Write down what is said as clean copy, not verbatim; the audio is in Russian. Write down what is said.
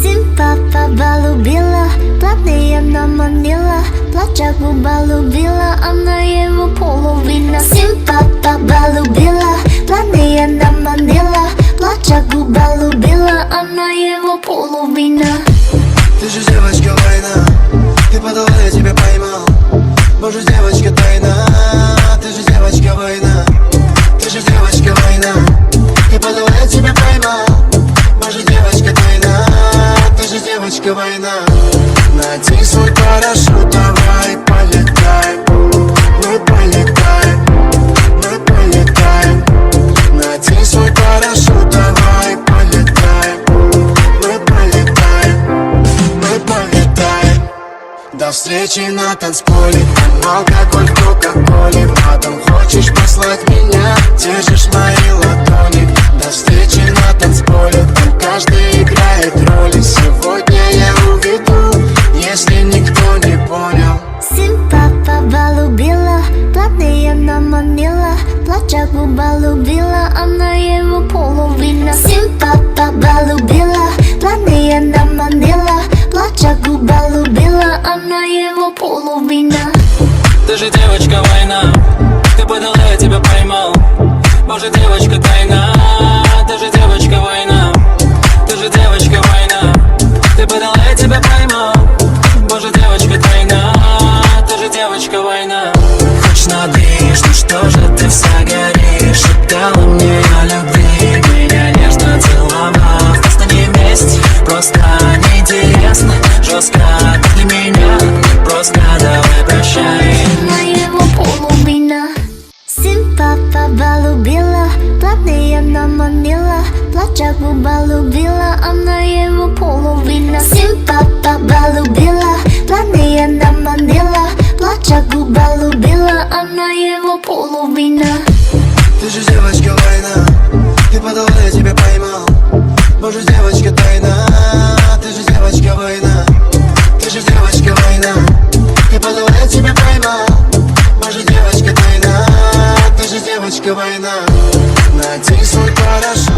Симпа полюбила, платные наманила, плача губа любила, она его половина. Симпа полюбила, платные наманила, плача губа любила, она его половина. Ты же девочка война, ты подала, я тебя поймал. Боже, девочка тайна, ты же девочка война, ты же девочка война, ты подала, я тебя поймал. Боже, девочка тайна, ты же девочка война. Надень свой парашют, давай полетай. Мы полетаем, мы полетаем. Надень свой парашют, давай полетаем. Мы полетаем, мы полетаем. До встречи на танцполе, алкоголь в кока-коле. Потом хочешь послать меня, держишь мои ладони. До встречи на танцполе, там каждый играет роли. Сегодня я уведу, если никто не понял. Симпа полюбила, платные наманила, плача губа любила, она его половина. Симпа полюбила, платные наманила, плача губа любила, она его половина. Ты же девочка война, ты подала, я тебя поймал. Боже, девочка тайна, ты же девочка война, ты же девочка война, ты подала, я тебя поймал. Боже, девочка тайна, ты же девочка война. Хочешь на движ, ну что же ты вся горишь? Шептала мне о любви, меня нежно целовал. Просто не месть, просто неинтересно, жестко как для меня. Просто давай прощай. Она его половина. Симпа полюбила, платные наманила, плача губа любила, она его половина. Симпа полюбила, платные наманила, плача губа любила, она его половина. Ты же девочка война, ты подала, я тебя поймал. Боже, девочка тайна, ты же девочка война, ты же девочка война, ты подала, я тебя поймал. Боже, девочка тайна, ты же девочка война. Надень свой парашют.